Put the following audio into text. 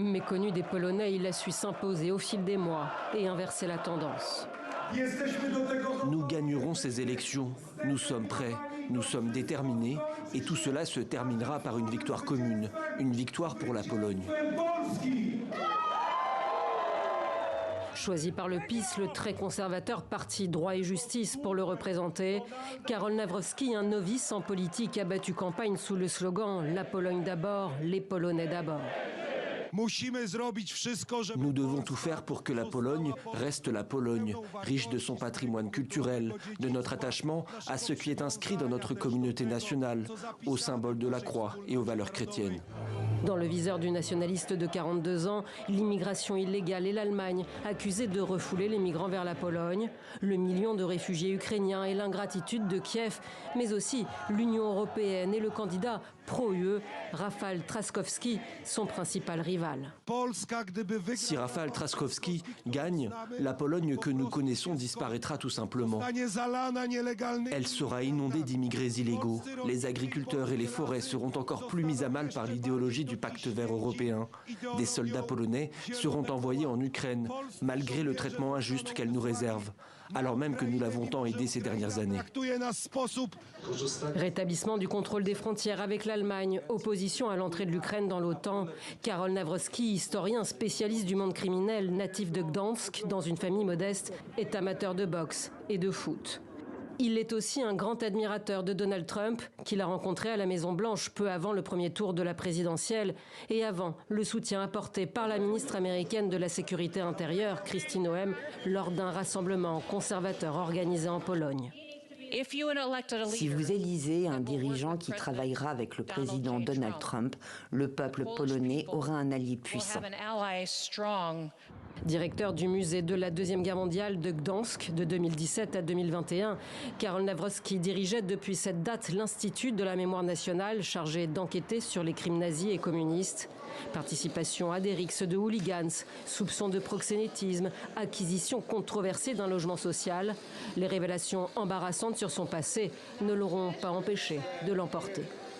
Méconnu des Polonais, il a su s'imposer au fil des mois et inverser la tendance. Nous gagnerons ces élections. Nous sommes prêts, nous sommes déterminés et tout cela se terminera par une victoire commune, une victoire pour la Pologne. Choisi par le PiS, le très conservateur parti Droit et Justice pour le représenter, Karol Nawrocki, un novice en politique, a battu campagne sous le slogan « La Pologne d'abord, les Polonais d'abord ». Nous devons tout faire pour que la Pologne reste la Pologne, riche de son patrimoine culturel, de notre attachement à ce qui est inscrit dans notre communauté nationale, aux symboles de la croix et aux valeurs chrétiennes. Dans le viseur du nationaliste de 42 ans, l'immigration illégale et l'Allemagne, accusée de refouler les migrants vers la Pologne, le million de réfugiés ukrainiens et l'ingratitude de Kiev, mais aussi l'Union européenne et le candidat pro-UE, Rafał Trzaskowski, son principal rival. Si Rafał Trzaskowski gagne, la Pologne que nous connaissons disparaîtra tout simplement. Elle sera inondée d'immigrés illégaux. Les agriculteurs et les forêts seront encore plus mis à mal par l'idéologie du pacte vert européen. Des soldats polonais seront envoyés en Ukraine, malgré le traitement injuste qu'elle nous réserve, alors même que nous l'avons tant aidé ces dernières années. Rétablissement du contrôle des frontières avec l'Allemagne, opposition à l'entrée de l'Ukraine dans l'OTAN. Karol Nawrocki, historien spécialiste du monde criminel, natif de Gdansk, dans une famille modeste, est amateur de boxe et de foot. Il est aussi un grand admirateur de Donald Trump, qu'il a rencontré à la Maison-Blanche peu avant le premier tour de la présidentielle et avant le soutien apporté par la ministre américaine de la Sécurité intérieure, Kristi Noem, lors d'un rassemblement conservateur organisé en Pologne. Si vous élisez un dirigeant qui travaillera avec le président Donald Trump, le peuple polonais aura un allié puissant. Directeur du musée de la Deuxième Guerre mondiale de Gdansk de 2017 à 2021, Karol Nawrocki dirigeait depuis cette date l'Institut de la mémoire nationale chargé d'enquêter sur les crimes nazis et communistes. Participation à des rixes de hooligans, soupçons de proxénétisme, acquisition controversée d'un logement social. Les révélations embarrassantes sur son passé ne l'auront pas empêché de l'emporter.